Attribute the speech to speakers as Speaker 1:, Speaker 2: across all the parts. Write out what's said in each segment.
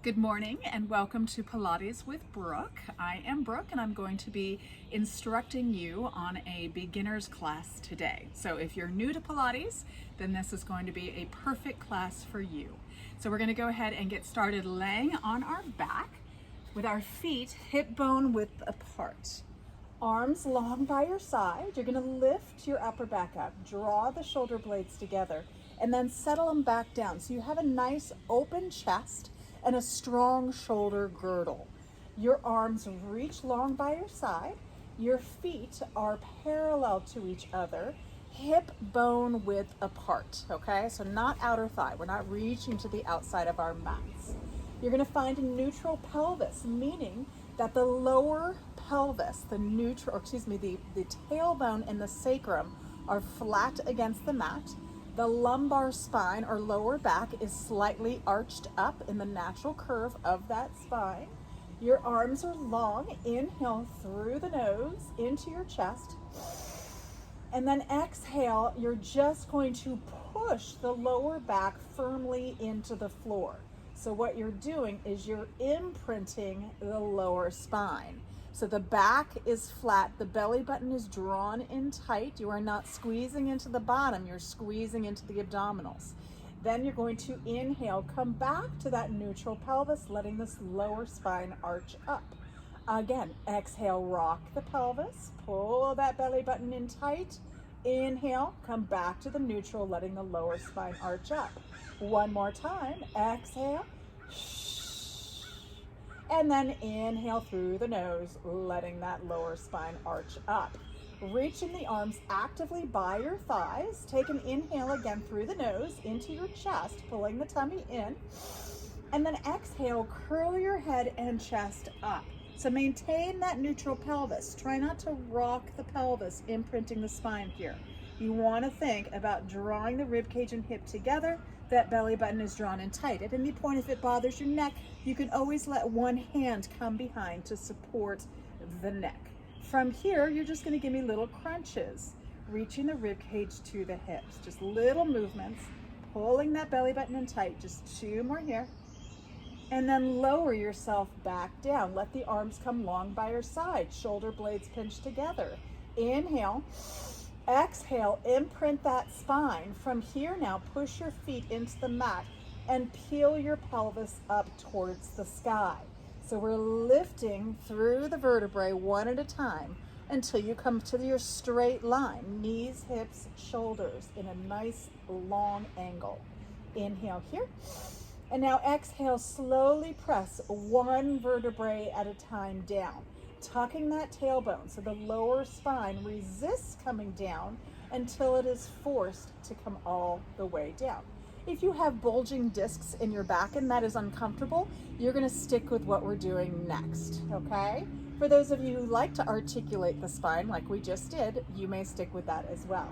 Speaker 1: Good morning and welcome to Pilates with Brooke. I am Brooke and I'm going to be instructing you on a beginner's class today. So if you're new to Pilates, then this is going to be a perfect class for you. So we're going to go ahead and get started laying on our back with our feet hip bone width apart. Arms long by your side. You're going to lift your upper back up, draw the shoulder blades together, and then settle them back down. So you have a nice open chest and a strong shoulder girdle. Your arms reach long by your side. Your feet are parallel to each other, hip bone width apart, okay? So not outer thigh. We're not reaching to the outside of our mats. You're going to find a neutral pelvis, meaning that the lower pelvis, the tailbone and the sacrum are flat against the mat. The lumbar spine or lower back is slightly arched up in the natural curve of that spine. Your arms are long. Inhale through the nose into your chest. And then exhale, you're just going to push the lower back firmly into the floor. So what you're doing is you're imprinting the lower spine. So the back is flat, the belly button is drawn in tight. You are not squeezing into the bottom, you're squeezing into the abdominals. Then you're going to inhale, come back to that neutral pelvis, letting this lower spine arch up. Again, exhale, rock the pelvis, pull that belly button in tight. Inhale, come back to the neutral, letting the lower spine arch up. One more time, exhale. And then inhale through the nose, letting that lower spine arch up. Reaching the arms actively by your thighs. Take an inhale again through the nose into your chest, pulling the tummy in. And then exhale, curl your head and chest up. So maintain that neutral pelvis. Try not to rock the pelvis, imprinting the spine here. You want to think about drawing the rib cage and hip together. That belly button is drawn in tight. At any point, if it bothers your neck, you can always let one hand come behind to support the neck. From here, you're just going to give me little crunches, reaching the rib cage to the hips. Just little movements, pulling that belly button in tight. Just 2 more here. And then lower yourself back down. Let the arms come long by your side. Shoulder blades pinch together. Inhale. Exhale, imprint that spine. From here now, push your feet into the mat and peel your pelvis up towards the sky. So we're lifting through the vertebrae one at a time until you come to your straight line. Knees, hips, shoulders in a nice long angle. Inhale here. And now exhale, slowly press one vertebrae at a time down, tucking that tailbone so the lower spine resists coming down until it is forced to come all the way down. If you have bulging discs in your back and that is uncomfortable, you're going to stick with what we're doing next, okay? For those of you who like to articulate the spine like we just did, you may stick with that as well.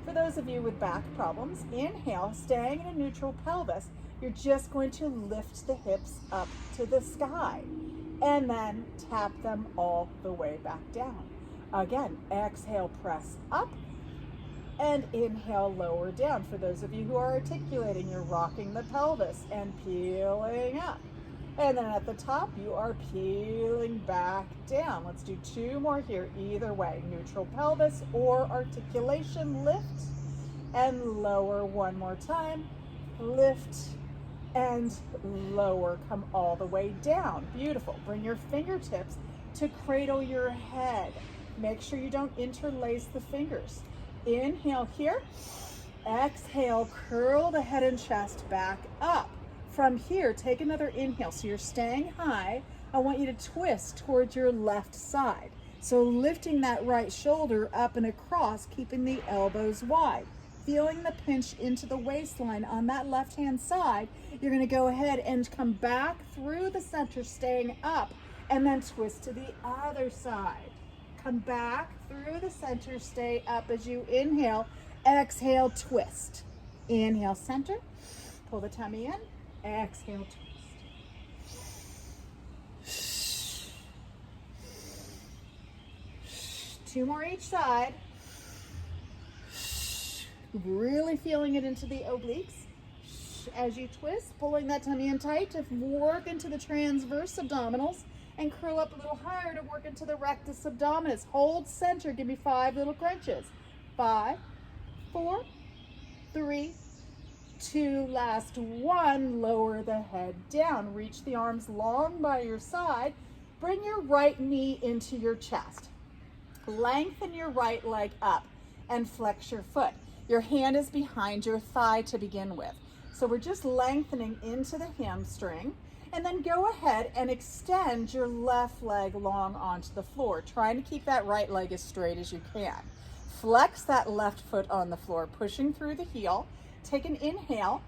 Speaker 1: For those of you with back problems, inhale, staying in a neutral pelvis. You're just going to lift the hips up to the sky and then tap them all the way back down. Again, exhale, press up, and inhale, lower down. For those of you who are articulating, you're rocking the pelvis and peeling up. And then at the top, you are peeling back down. Let's do 2 more here, either way. Neutral pelvis or articulation, lift and lower. One more time, lift and lower, come all the way down. Beautiful. Bring your fingertips to cradle your head. Make sure you don't interlace the fingers. Inhale here. Exhale, curl the head and chest back up. From here, take another inhale. So you're staying high. I want you to twist towards your left side. So lifting that right shoulder up and across, keeping the elbows wide. Feeling the pinch into the waistline on that left-hand side, you're going to go ahead and come back through the center, staying up, and then twist to the other side. Come back through the center, stay up as you inhale, exhale, twist. Inhale, center, pull the tummy in, exhale, twist. 2 more each side. Really feeling it into the obliques. As you twist, pulling that tummy in tight to work into the transverse abdominals, and curl up a little higher to work into the rectus abdominis. Hold center. Give me 5 little crunches. 5, 4, 3, 2, last 1. Lower the head down. Reach the arms long by your side. Bring your right knee into your chest. Lengthen your right leg up and flex your foot. Your hand is behind your thigh to begin with. So we're just lengthening into the hamstring, and then go ahead and extend your left leg long onto the floor, trying to keep that right leg as straight as you can. Flex that left foot on the floor, pushing through the heel. Take an inhale.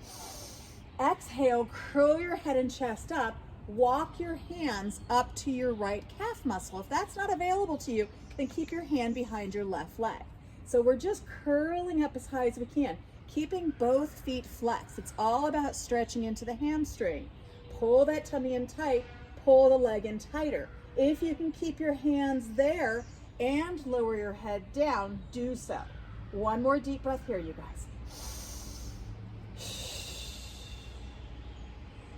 Speaker 1: Exhale, curl your head and chest up. Walk your hands up to your right calf muscle. If that's not available to you, then keep your hand behind your left leg. So we're just curling up as high as we can, keeping both feet flexed. It's all about stretching into the hamstring. Pull that tummy in tight, pull the leg in tighter. If you can keep your hands there and lower your head down, do so. One more deep breath here, you guys.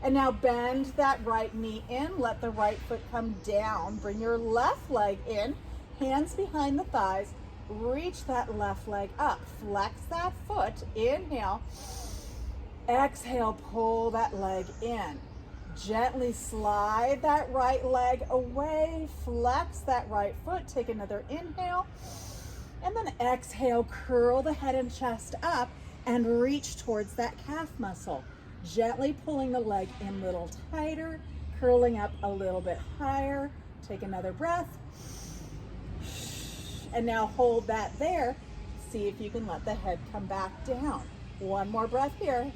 Speaker 1: And now bend that right knee in, let the right foot come down. Bring your left leg in, hands behind the thighs. Reach that left leg up. Flex that foot. Inhale. Exhale, pull that leg in. Gently slide that right leg away. Flex that right foot. Take another inhale. And then exhale, curl the head and chest up and reach towards that calf muscle. Gently pulling the leg in a little tighter, curling up a little bit higher. Take another breath. And now hold that there. See if you can let the head come back down. One more breath here.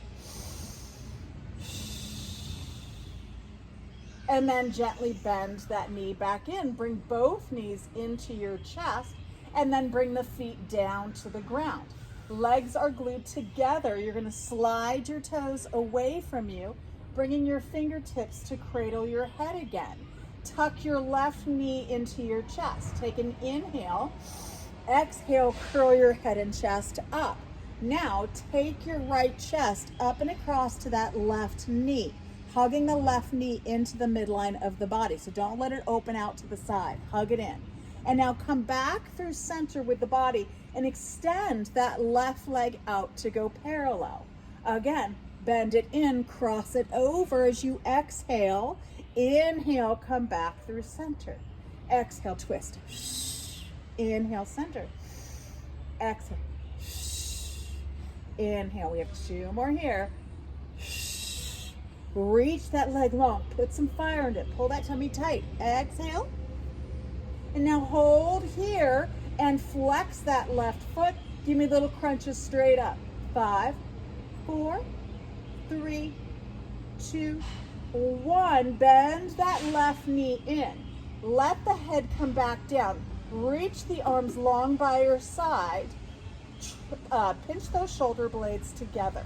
Speaker 1: And then gently bend that knee back in. Bring both knees into your chest, and then bring the feet down to the ground. Legs are glued together. You're going to slide your toes away from you, bringing your fingertips to cradle your head again. Tuck your left knee into your chest. Take an inhale. Exhale, curl your head and chest up. Now take your right chest up and across to that left knee, hugging the left knee into the midline of the body. So don't let it open out to the side. Hug it in. And now come back through center with the body and extend that left leg out to go parallel. Again, bend it in, cross it over as you exhale. Inhale, come back through center. Exhale, twist. Inhale, center. Exhale. Inhale. We have 2 more here. Reach that leg long. Put some fire in it. Pull that tummy tight. Exhale. And now hold here and flex that left foot. Give me little crunches straight up. 5, 4, 3, 2, 1. Bend that left knee in. Let the head come back down. Reach the arms long by your side. Pinch those shoulder blades together.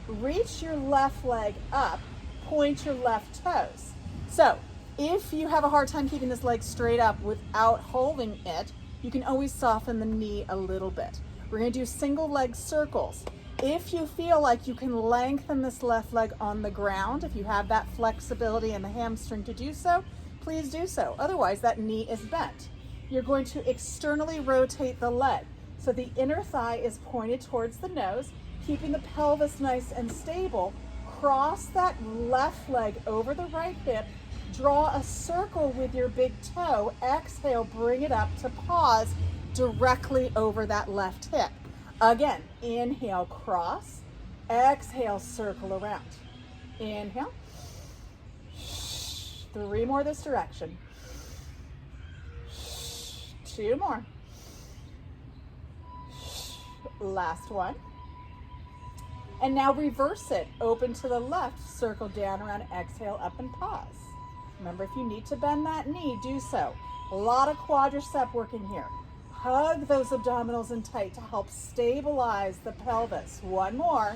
Speaker 1: Reach your left leg up. Point your left toes. So if you have a hard time keeping this leg straight up without holding it, you can always soften the knee a little bit. We're going to do single leg circles. If you feel like you can lengthen this left leg on the ground, if you have that flexibility in the hamstring to do so, please do so. Otherwise, that knee is bent. You're going to externally rotate the leg. So the inner thigh is pointed towards the nose, keeping the pelvis nice and stable. Cross that left leg over the right hip. Draw a circle with your big toe. Exhale, bring it up to pause directly over that left hip. Again, inhale, cross. Exhale, circle around. Inhale. 3 more this direction. 2 more. Last one. And now reverse it. Open to the left, circle down around, exhale, up and pause. Remember, if you need to bend that knee, do so. A lot of quadricep working here. Hug those abdominals in tight to help stabilize the pelvis. 1 more.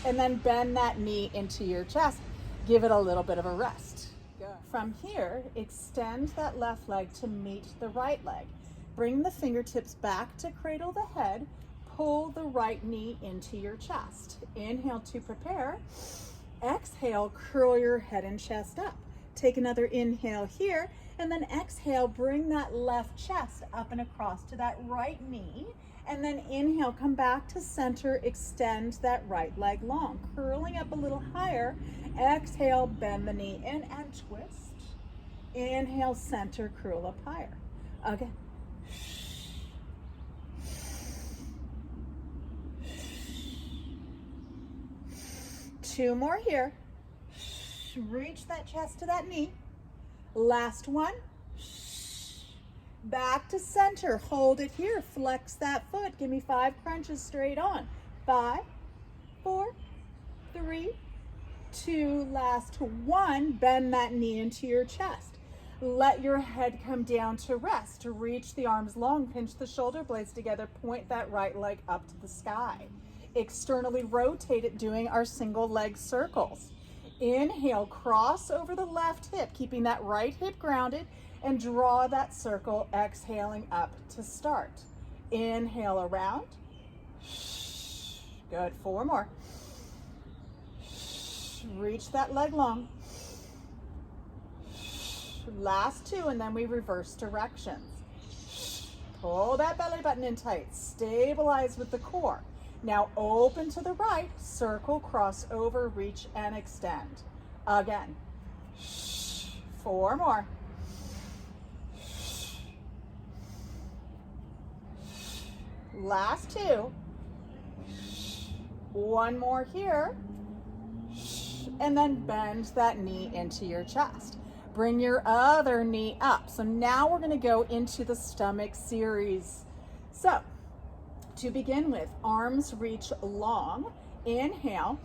Speaker 1: And then bend that knee into your chest. Give it a little bit of a rest. Good. From here, extend that left leg to meet the right leg. Bring the fingertips back to cradle the head. pull the right knee into your chest. Inhale to prepare. Exhale, curl your head and chest up. Take another inhale here, and then exhale, bring that left chest up and across to that right knee. And then inhale, come back to center, extend that right leg long, curling up a little higher. Exhale, bend the knee in and twist. Inhale, center, curl up higher. Again. Two more here. Reach that chest to that knee. Last one. Back to center. Hold it here. Flex that foot. Give me 5 crunches straight on. 5, 4, 3, 2, last 1. Bend that knee into your chest. Let your head come down to rest. To reach the arms long, pinch the shoulder blades together, point that right leg up to the sky. Externally rotate it, doing our single leg circles. Inhale, cross over the left hip, keeping that right hip grounded, and draw that circle, exhaling up to start. Inhale around. Good, 4 more. Reach that leg long. Last 2, and then we reverse directions. Pull that belly button in tight. Stabilize with the core. Now open to the right, circle, cross over, reach, and extend. Again. 4 more. Last 2. 1 more here. And then bend that knee into your chest. Bring your other knee up. So now we're going to go into the stomach series. So to begin with, arms reach long. Inhale.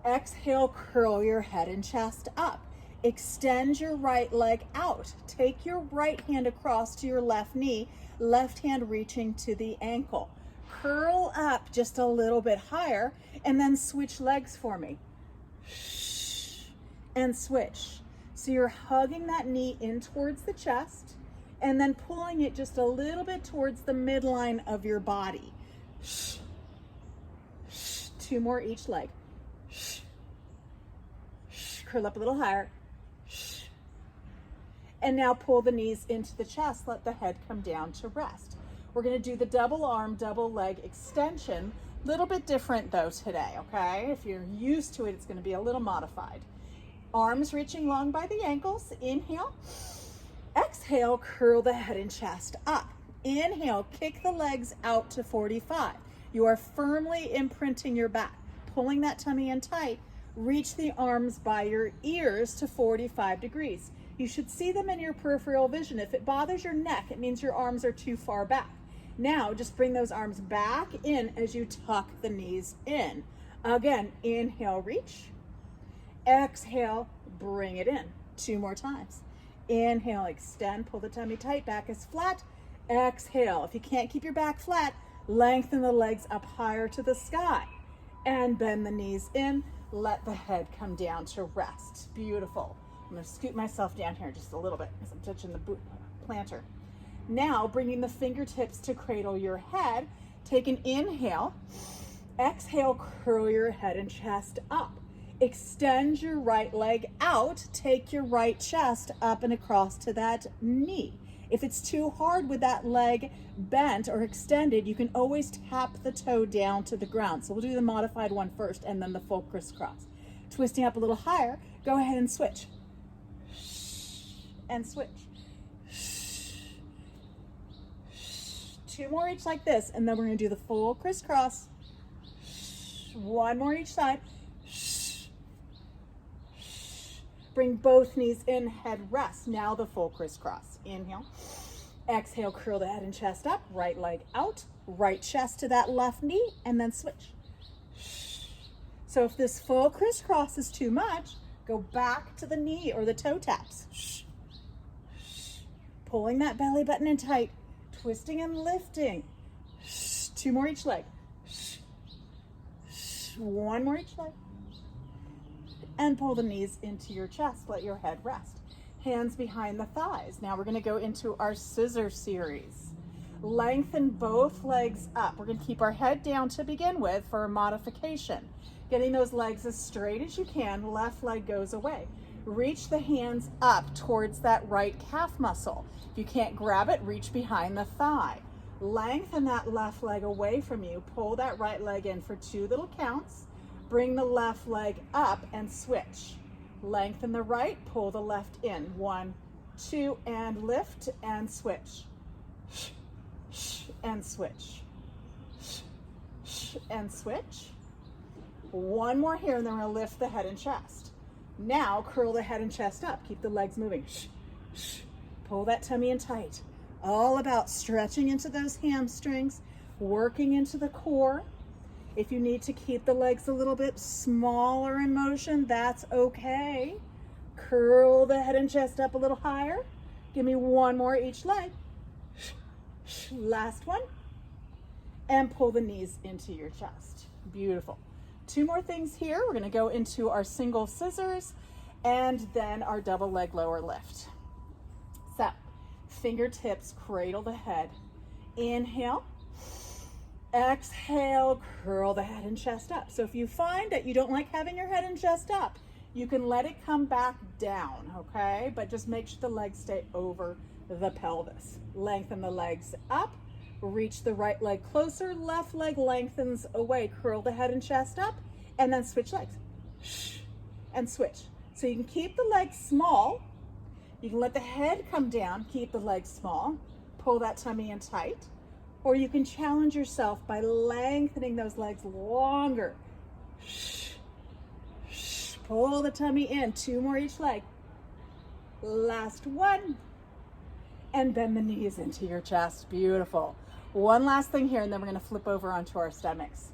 Speaker 1: Exhale, curl your head and chest up. Extend your right leg out. Take your right hand across to your left knee, left hand reaching to the ankle. Curl up just a little bit higher, and then switch legs for me. And switch. So you're hugging that knee in towards the chest, and then pulling it just a little bit towards the midline of your body. 2 more each leg. Curl up a little higher. And now pull the knees into the chest. Let the head come down to rest. We're going to do the double arm, double leg extension. Little bit different though today, okay? If you're used to it, it's going to be a little modified. Arms reaching long by the ankles. Inhale. Exhale, curl the head and chest up. Inhale, kick the legs out to 45. You are firmly imprinting your back, pulling that tummy in tight. Reach the arms by your ears to 45 degrees. You should see them in your peripheral vision. If it bothers your neck, it means your arms are too far back. Now, just bring those arms back in as you tuck the knees in. Again, inhale, reach. Exhale, bring it in. 2 more times. Inhale, extend, pull the tummy tight, back is flat. Exhale. If you can't keep your back flat, lengthen the legs up higher to the sky. And bend the knees in. Let the head come down to rest. Beautiful. I'm going to scoot myself down here just a little bit because I'm touching the plantar. Now, bringing the fingertips to cradle your head. Take an inhale. Exhale, curl your head and chest up. Extend your right leg out. Take your right chest up and across to that knee. If it's too hard with that leg bent or extended, you can always tap the toe down to the ground. So we'll do the modified one first and then the full crisscross. Twisting up a little higher, go ahead and switch. And switch. 2 more each like this, and then we're going to do the full crisscross. 1 more each side. Bring both knees in, head rest. Now the full crisscross. Inhale. Exhale, curl the head and chest up. Right leg out. Right chest to that left knee, and then switch. So if this full crisscross is too much, go back to the knee or the toe taps. Pulling that belly button in tight. Twisting and lifting. 2 more each leg. 1 more each leg. And pull the knees into your chest. Let your head rest. Hands behind the thighs. Now we're going to go into our scissor series. Lengthen both legs up. We're going to keep our head down to begin with for a modification. Getting those legs as straight as you can. Left leg goes away. Reach the hands up towards that right calf muscle. If you can't grab it, reach behind the thigh. Lengthen that left leg away from you. Pull that right leg in for 2 little counts. Bring the left leg up and switch. Lengthen the right, pull the left in. 1, 2, and lift and switch. And switch. And switch. One more here, and then we're going to lift the head and chest. Now curl the head and chest up. Keep the legs moving. Pull that tummy in tight. All about stretching into those hamstrings, working into the core. If you need to keep the legs a little bit smaller in motion, that's okay. Curl the head and chest up a little higher. Give me one more each leg. Last one. And pull the knees into your chest. Beautiful. 2 more things here. We're going to go into our single scissors and then our double leg lower lift. So, fingertips cradle the head. Inhale. Exhale, curl the head and chest up. So if you find that you don't like having your head and chest up, you can let it come back down, okay? But just make sure the legs stay over the pelvis. Lengthen the legs up. Reach the right leg closer. Left leg lengthens away. Curl the head and chest up. And then switch legs. And switch. So you can keep the legs small. You can let the head come down. Keep the legs small. Pull that tummy in tight. Or you can challenge yourself by lengthening those legs longer. Pull the tummy in. 2 more each leg. Last one. And bend the knees into your chest. Beautiful. One last thing here, and then we're going to flip over onto our stomachs.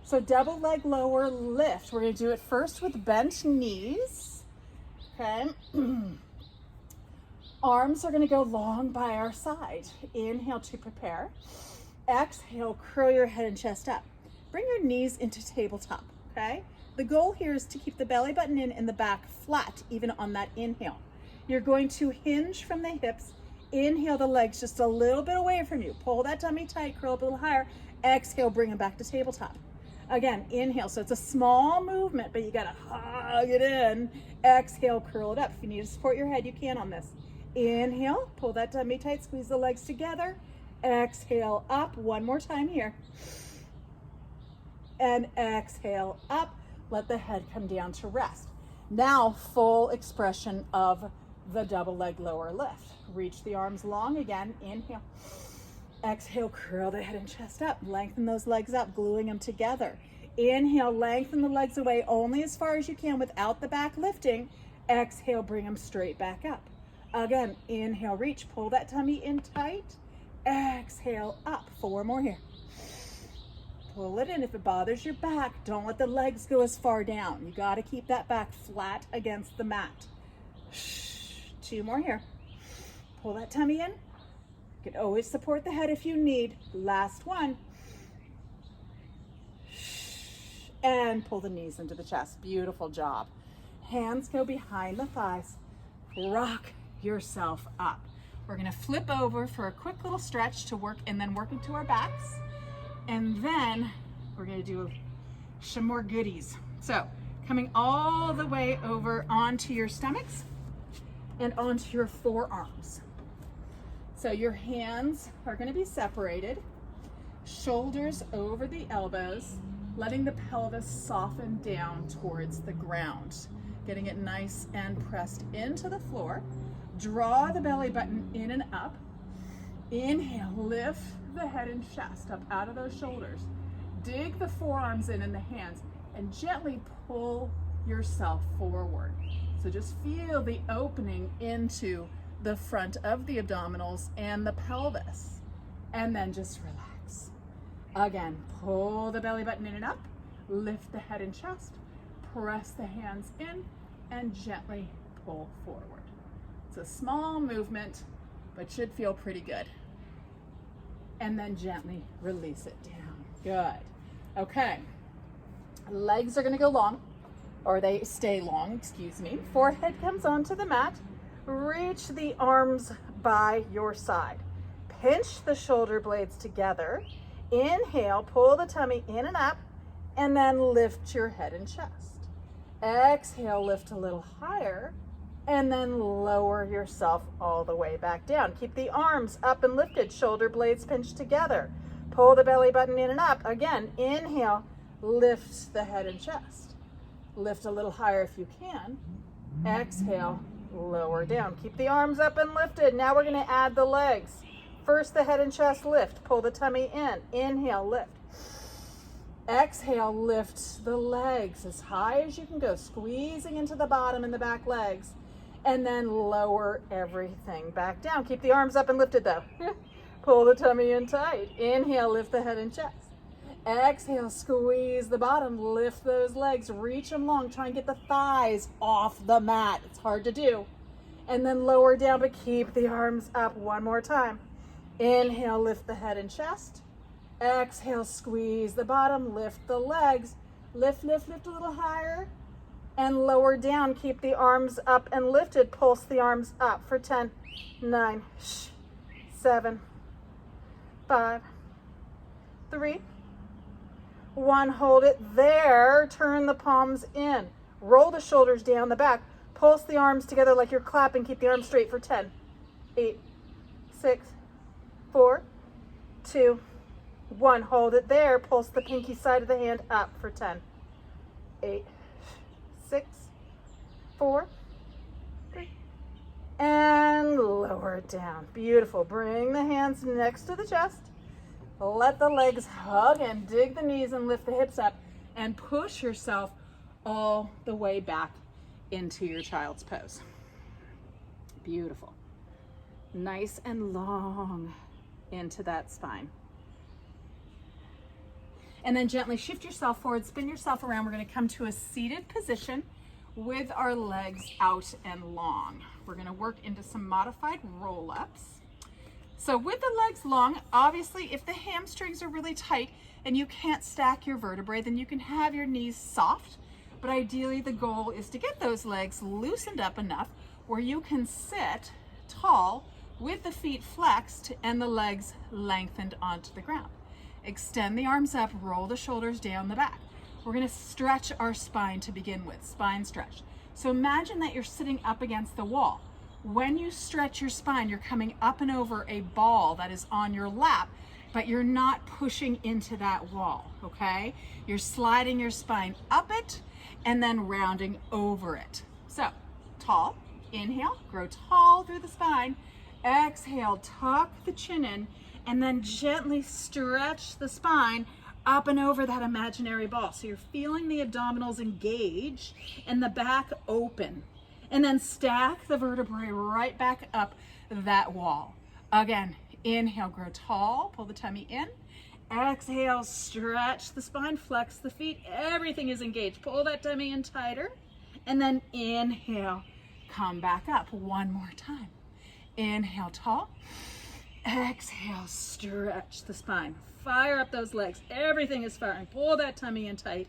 Speaker 1: So double leg lower lift. We're going to do it first with bent knees. Okay. Arms are going to go long by our side. Inhale to prepare. Exhale, curl your head and chest up. Bring your knees into tabletop, okay? The goal here is to keep the belly button in and the back flat, even on that inhale. You're going to hinge from the hips. Inhale the legs just a little bit away from you. Pull that tummy tight, curl up a little higher. Exhale, bring them back to tabletop. Again, inhale. So it's a small movement, but you got to hug it in. Exhale, curl it up. If you need to support your head, you can on this. Inhale, pull that tummy tight, squeeze the legs together. Exhale up. One more time here. And exhale up. Let the head come down to rest. Now, full expression of the double leg lower lift. Reach the arms long again. Inhale. Exhale, curl the head and chest up. Lengthen those legs up, gluing them together. Inhale, lengthen the legs away only as far as you can without the back lifting. Exhale, bring them straight back up. Again, inhale, reach, pull that tummy in tight. Exhale, up. 4 more here. Pull it in. If it bothers your back, don't let the legs go as far down. You got to keep that back flat against the mat. 2 more here. Pull that tummy in. You can always support the head if you need. Last one. And pull the knees into the chest. Beautiful job. Hands go behind the thighs. Rock yourself up. We're going to flip over for a quick little stretch to work and then work into our backs. And then we're going to do some more goodies. So coming all the way over onto your stomachs and onto your forearms. So your hands are going to be separated, shoulders over the elbows, letting the pelvis soften down towards the ground, getting it nice and pressed into the floor. Draw the belly button in and up. Inhale, lift the head and chest up out of those shoulders. Dig the forearms in and the hands and gently pull yourself forward. So just feel the opening into the front of the abdominals and the pelvis. And then just relax. Again, pull the belly button in and up. Lift the head and chest. Press the hands in and gently pull forward. It's a small movement, but should feel pretty good. And then gently release it down. Good. Okay. Legs are going to go long, or they stay long, excuse me. Forehead comes onto the mat. Reach the arms by your side. pinch the shoulder blades together. Inhale, pull the tummy in and up, and then lift your head and chest. Exhale, lift a little higher, and then lower yourself all the way back down. Keep the arms up and lifted, shoulder blades pinched together. Pull the belly button in and up. Again, inhale, lift the head and chest. Lift a little higher if you can. Exhale, lower down. Keep the arms up and lifted. Now we're going to add the legs. First, the head and chest lift. Pull the tummy in. Inhale, lift. Exhale, lift the legs as high as you can go, squeezing into the bottom and the back legs, and then lower everything back down. Keep the arms up and lifted though. Pull the tummy in tight. Inhale, lift the head and chest. Exhale, squeeze the bottom, lift those legs, reach them long, try and get the thighs off the mat. It's hard to do. And then lower down, but keep the arms up one more time. Inhale, lift the head and chest. Exhale, squeeze the bottom, lift the legs, lift, lift, lift a little higher, and lower down. Keep the arms up and lifted. Pulse the arms up for 10, 9, 7, 5, 3, 1. Hold it there. Turn the palms in. Roll the shoulders down the back. Pulse the arms together like you're clapping. Keep the arms straight for 10, 8, 6, 4, 2, 1. Hold it there. Pulse the pinky side of the hand up for 10, 8, 6, 4, 3, and lower it down. Beautiful. Bring the hands next to the chest. Let the legs hug and dig the knees and lift the hips up and push yourself all the way back into your child's pose. Beautiful. Nice and long into that spine. And then gently shift yourself forward, spin yourself around. We're going to come to a seated position with our legs out and long. We're going to work into some modified roll-ups. So with the legs long, obviously if the hamstrings are really tight and you can't stack your vertebrae, then you can have your knees soft. But ideally the goal is to get those legs loosened up enough where you can sit tall with the feet flexed and the legs lengthened onto the ground. Extend the arms up, roll the shoulders down the back. We're going to stretch our spine to begin with, spine stretch. So imagine that you're sitting up against the wall. When you stretch your spine, you're coming up and over a ball that is on your lap, but you're not pushing into that wall, okay? You're sliding your spine up it and then rounding over it. So, tall, inhale, grow tall through the spine. Exhale, tuck the chin in, and then gently stretch the spine up and over that imaginary ball. So you're feeling the abdominals engage and the back open. And then stack the vertebrae right back up that wall. Again, inhale, grow tall, pull the tummy in. Exhale, stretch the spine, flex the feet. Everything is engaged. Pull that tummy in tighter. And then inhale, come back up one more time. Inhale, tall. Exhale, stretch the spine. Fire up those legs. Everything is firing. Pull that tummy in tight.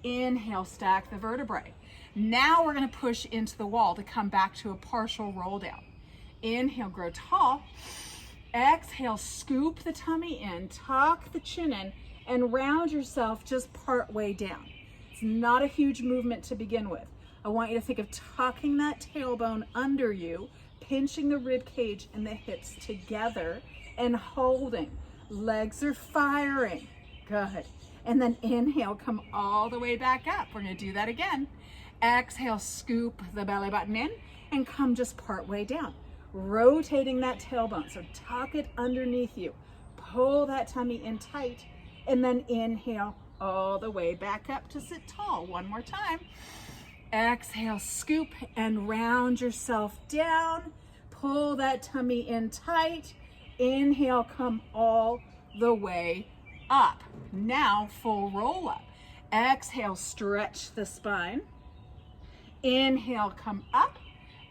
Speaker 1: Inhale, stack the vertebrae. Now we're going to push into the wall to come back to a partial roll down. Inhale, grow tall. Exhale, scoop the tummy in, tuck the chin in, and round yourself just part way down. It's not a huge movement to begin with. I want you to think of tucking that tailbone under you, pinching the rib cage and the hips together, and holding. Legs are firing. Good. And then inhale, come all the way back up. We're going to do that again. Exhale, scoop the belly button in and come just part way down. Rotating that tailbone. So tuck it underneath you. Pull that tummy in tight and then inhale all the way back up to sit tall. One more time. Exhale, scoop and round yourself down. Pull that tummy in tight. Inhale, come all the way up. Now full roll up. Exhale, stretch the spine. Inhale, come up.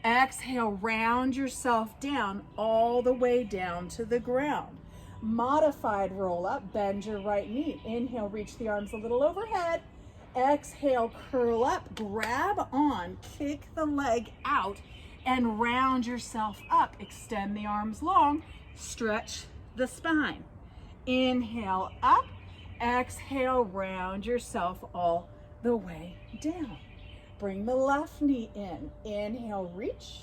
Speaker 1: Exhale, round yourself down all the way down to the ground. Modified roll up, bend your right knee. Inhale, reach the arms a little overhead. Exhale, curl up, grab on, kick the leg out, and round yourself up. Extend the arms long, stretch the spine. Inhale up, exhale, round yourself all the way down. Bring the left knee in. Inhale, reach.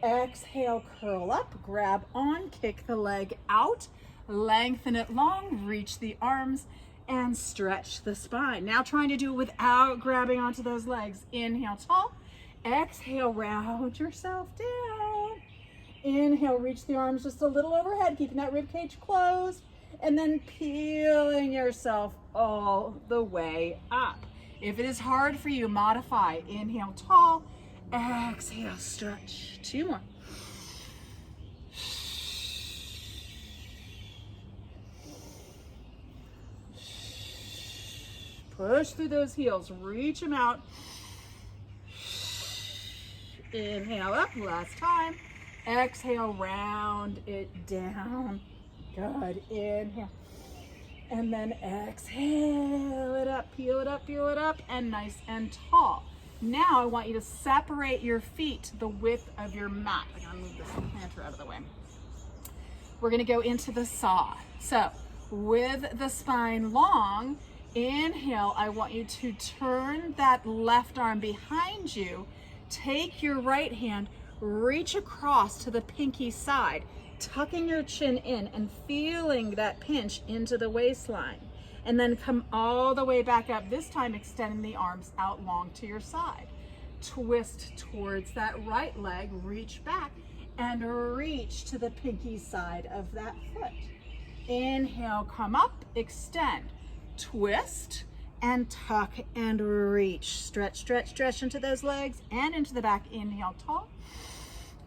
Speaker 1: Exhale, curl up, grab on, kick the leg out, lengthen it long, reach the arms, and stretch the spine. Now trying to do it without grabbing onto those legs. Inhale, tall. Exhale, round yourself down. Inhale, reach the arms just a little overhead, keeping that rib cage closed, and then peeling yourself all the way up. If it is hard for you, modify. Inhale, tall. Exhale, stretch. 2 more. Push through those heels. Reach them out. Inhale up. Last time. Exhale, round it down. Good. Inhale. And then exhale it up, peel it up, and nice and tall. Now I want you to separate your feet to the width of your mat. I'm gonna move this planter out of the way. We're gonna go into the saw. So with the spine long, inhale, I want you to turn that left arm behind you. Take your right hand, reach across to the pinky side, tucking your chin in and feeling that pinch into the waistline. And then come all the way back up, this time extending the arms out long to your side. Twist towards that right leg, reach back, and reach to the pinky side of that foot. Inhale, come up, extend, twist, and tuck and reach. Stretch, stretch, stretch into those legs and into the back. Inhale, tall.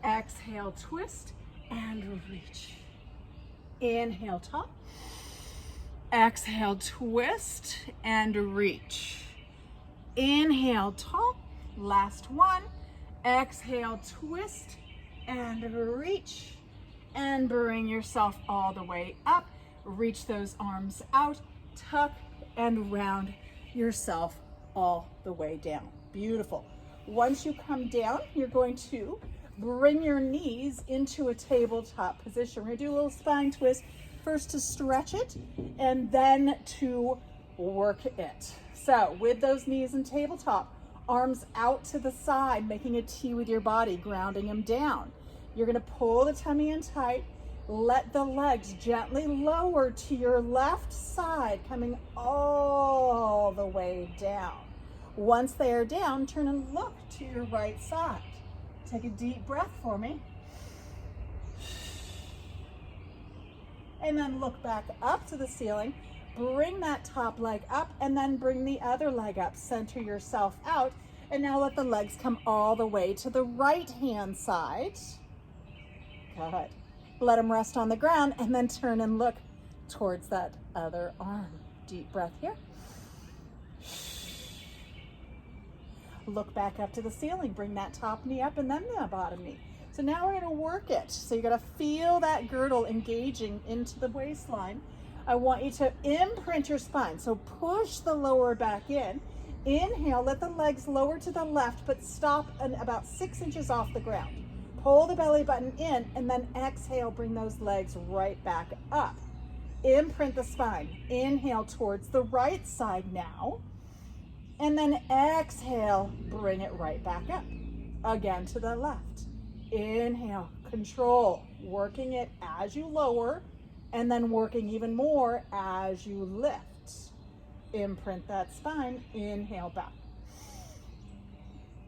Speaker 1: Exhale, twist, and reach. Inhale, tall. Exhale, twist and reach. Inhale, tall. Last one. Exhale, twist and reach. And bring yourself all the way up. Reach those arms out. Tuck and round yourself all the way down. Beautiful. Once you come down, you're going to bring your knees into a tabletop position. We're gonna do a little spine twist, first to stretch it and then to work it. So with those knees in tabletop, arms out to the side, making a T with your body, grounding them down. You're gonna pull the tummy in tight, let the legs gently lower to your left side, coming all the way down. Once they are down, turn and look to your right side. Take a deep breath for me. And then look back up to the ceiling. Bring that top leg up and then bring the other leg up. Center yourself out. And now let the legs come all the way to the right hand side. Good. Let them rest on the ground and then turn and look towards that other arm. Deep breath here. Look back up to the ceiling. Bring that top knee up and then the bottom knee. So now we're gonna work it. So you're gonna feel that girdle engaging into the waistline. I want you to imprint your spine. So push the lower back in. Inhale, let the legs lower to the left, but stop about 6 inches off the ground. Pull the belly button in and then exhale, bring those legs right back up. Imprint the spine. Inhale towards the right side now. And then exhale, bring it right back up. Again to the left. Inhale, control, working it as you lower and then working even more as you lift. Imprint that spine, inhale back.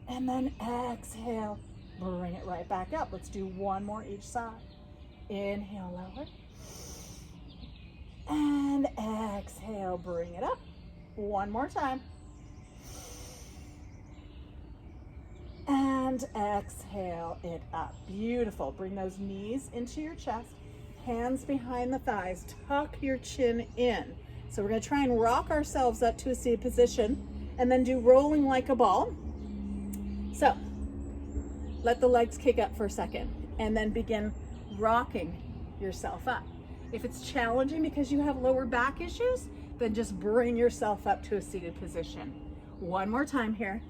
Speaker 1: And then exhale, bring it right back up. Let's do one more each side. Inhale, lower. And exhale, bring it up. One more time. And exhale it up. Beautiful. Bring those knees into your chest, hands behind the thighs, tuck your chin in. So we're going to try and rock ourselves up to a seated position and then do rolling like a ball. So let the legs kick up for a second and then begin rocking yourself up. If it's challenging because you have lower back issues, then just bring yourself up to a seated position. One more time here.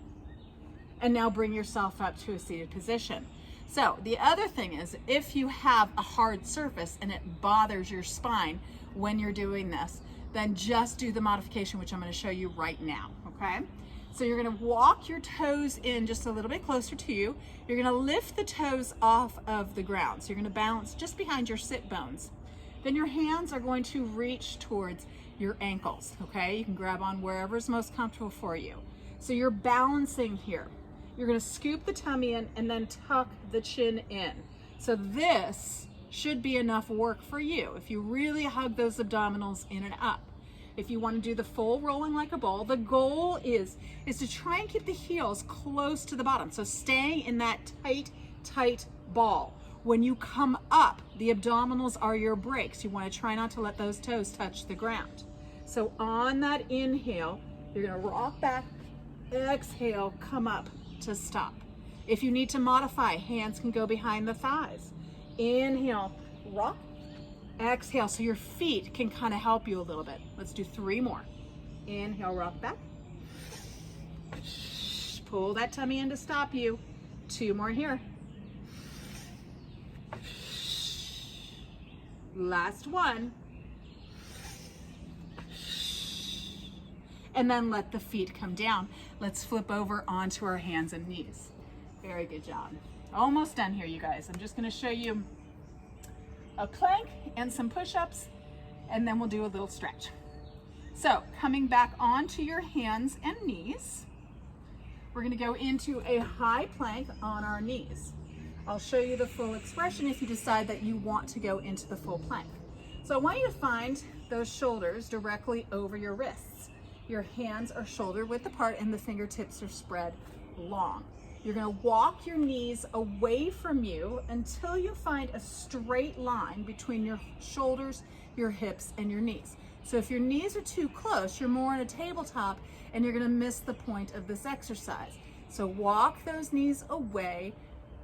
Speaker 1: And now bring yourself up to a seated position. So the other thing is, if you have a hard surface and it bothers your spine when you're doing this, then just do the modification, which I'm going to show you right now, okay? So you're going to walk your toes in just a little bit closer to you. You're going to lift the toes off of the ground. So you're going to balance just behind your sit bones. Then your hands are going to reach towards your ankles, okay? You can grab on wherever is most comfortable for you. So you're balancing here. You're going to scoop the tummy in and then tuck the chin in. So this should be enough work for you if you really hug those abdominals in and up. If you want to do the full rolling like a ball, the goal is to try and keep the heels close to the bottom. So staying in that tight ball. When you come up, the abdominals are your brakes. You want to try not to let those toes touch the ground. So on that inhale, you're going to rock back, exhale, come up to stop. If you need to modify, hands can go behind the thighs. Inhale, rock, exhale, so your feet can kind of help you a little bit. Let's do 3 more. Inhale, rock back. Pull that tummy in to stop you. 2 more here. Last one. And then let the feet come down. Let's flip over onto our hands and knees. Very good job. Almost done here, you guys. I'm just going to show you a plank and some push-ups, and then we'll do a little stretch. So coming back onto your hands and knees, we're going to go into a high plank on our knees. I'll show you the full expression if you decide that you want to go into the full plank. So I want you to find those shoulders directly over your wrists. Your hands are shoulder width apart and the fingertips are spread long. You're going to walk your knees away from you until you find a straight line between your shoulders, your hips, and your knees. So if your knees are too close, you're more on a tabletop and you're going to miss the point of this exercise. So walk those knees away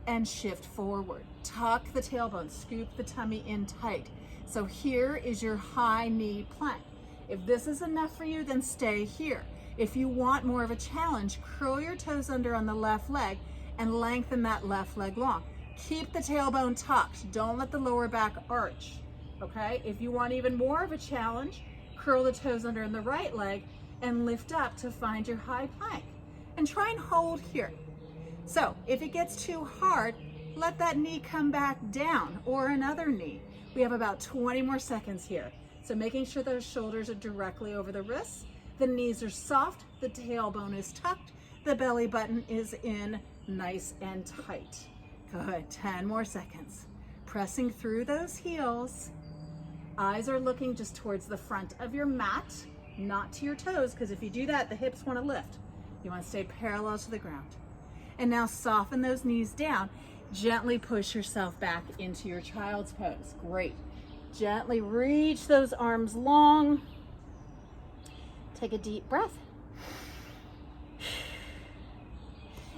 Speaker 1: and shift forward. Tuck the tailbone, scoop the tummy in tight. So here is your high knee plank. If this is enough for you, then stay here. If you want more of a challenge, curl your toes under on the left leg and lengthen that left leg long. Keep the tailbone tucked. Don't let the lower back arch, okay? If you want even more of a challenge, curl the toes under in the right leg and lift up to find your high plank. And try and hold here. So if it gets too hard, let that knee come back down or another knee. We have about 20 more seconds here. So making sure those shoulders are directly over the wrists, the knees are soft, the tailbone is tucked, the belly button is in nice and tight. Good, 10 more seconds. Pressing through those heels. Eyes are looking just towards the front of your mat, not to your toes, because if you do that, the hips want to lift. You want to stay parallel to the ground. And now soften those knees down. Gently push yourself back into your child's pose. Great. Gently reach those arms long. Take a deep breath.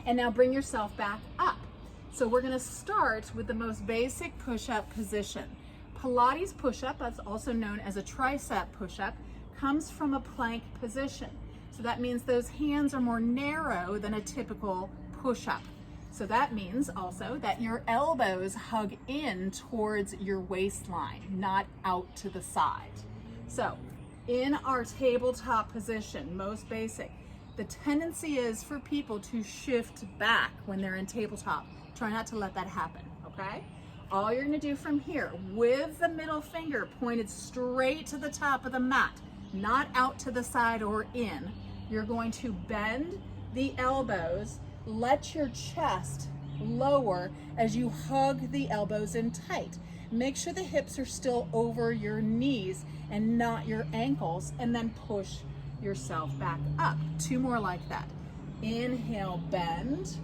Speaker 1: And now bring yourself back up. So we're going to start with the most basic push-up position. Pilates push-up, that's also known as a tricep push-up, comes from a plank position. So that means those hands are more narrow than a typical push-up. So that means also that your elbows hug in towards your waistline, not out to the side. So in our tabletop position, most basic, the tendency is for people to shift back when they're in tabletop. Try not to let that happen, okay? All you're gonna do from here, with the middle finger pointed straight to the top of the mat, not out to the side or in, you're going to bend the elbows, let your chest lower as you hug the elbows in tight. Make sure the hips are still over your knees and not your ankles, and then push yourself back up. 2 more like that. Inhale, bend,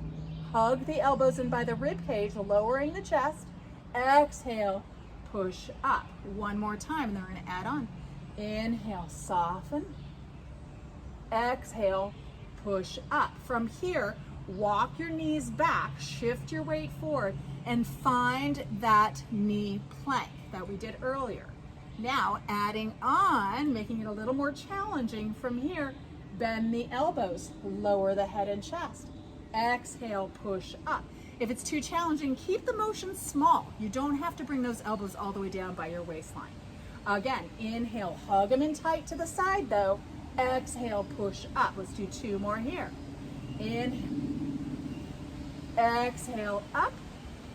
Speaker 1: hug the elbows in by the rib cage, lowering the chest. Exhale, push up. 1 more time, and then we're gonna add on. Inhale, soften. Exhale, push up. From here, walk your knees back, shift your weight forward, and find that knee plank that we did earlier. Now, adding on, making it a little more challenging from here, bend the elbows, lower the head and chest. Exhale, push up. If it's too challenging, keep the motion small. You don't have to bring those elbows all the way down by your waistline. Again, inhale, hug them in tight to the side though. Exhale, push up. Let's do 2 more here. Inhale. Exhale, up.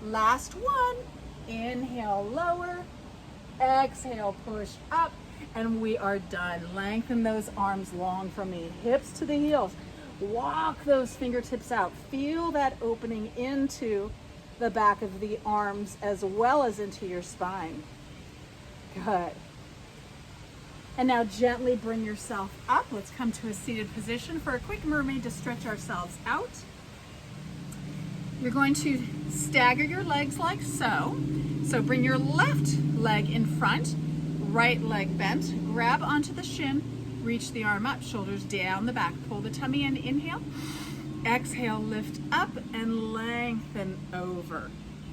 Speaker 1: Last one. Inhale, lower. Exhale, push up. And we are done. Lengthen those arms long from me. Hips to the heels. Walk those fingertips out. Feel that opening into the back of the arms as well as into your spine. Good. And now gently bring yourself up. Let's come to a seated position for a quick mermaid to stretch ourselves out. You're going to stagger your legs like so. So bring your left leg in front, right leg bent, grab onto the shin, reach the arm up, shoulders down the back, pull the tummy in, inhale. Exhale, lift up and lengthen over.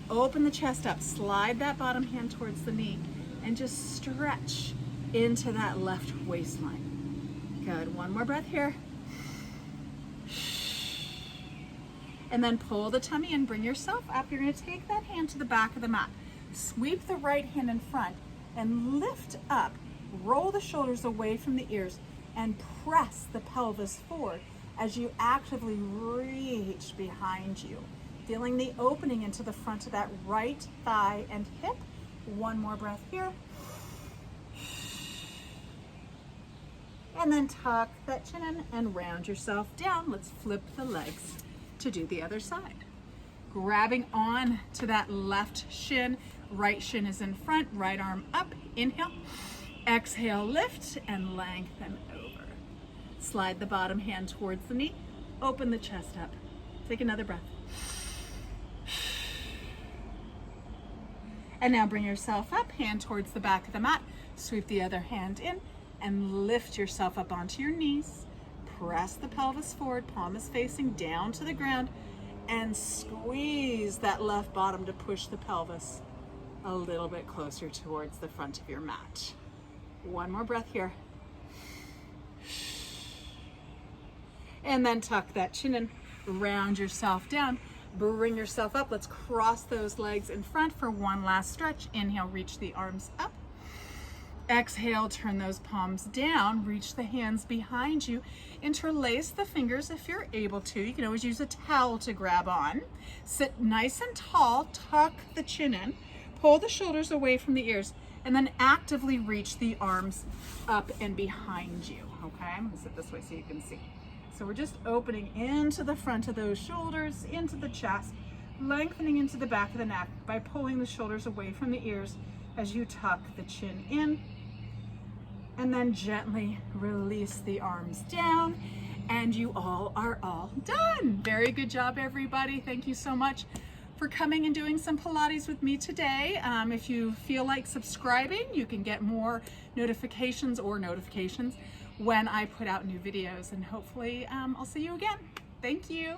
Speaker 1: Open the chest up, slide that bottom hand towards the knee, and just stretch into that left waistline. Good, one more breath here. And then pull the tummy in, bring yourself up. You're gonna take that hand to the back of the mat. Sweep the right hand in front and lift up. Roll the shoulders away from the ears and press the pelvis forward as you actively reach behind you. Feeling the opening into the front of that right thigh and hip. One more breath here. And then tuck that chin in and round yourself down. Let's flip the legs to do the other side. Grabbing on to that left shin. Right shin is in front, right arm up. Inhale. Exhale, lift and lengthen over. Slide the bottom hand towards the knee. Open the chest up. Take another breath. And now bring yourself up, hand towards the back of the mat. Sweep the other hand in and lift yourself up onto your knees. Press the pelvis forward, palm is facing down to the ground, and squeeze that left bottom to push the pelvis a little bit closer towards the front of your mat. One more breath here. And then tuck that chin in, round yourself down, bring yourself up. Let's cross those legs in front for one last stretch. Inhale, reach the arms up. Exhale, turn those palms down, reach the hands behind you, interlace the fingers if you're able to. You can always use a towel to grab on. Sit nice and tall, tuck the chin in, pull the shoulders away from the ears, and then actively reach the arms up and behind you, okay? I'm gonna sit this way so you can see. So we're just opening into the front of those shoulders, into the chest, lengthening into the back of the neck by pulling the shoulders away from the ears as you tuck the chin in. And then gently release the arms down, and you all are all done. Very good job, everybody. Thank you so much for coming and doing some Pilates with me today. If you feel like subscribing, you can get more notifications when I put out new videos, and hopefully I'll see you again. Thank you.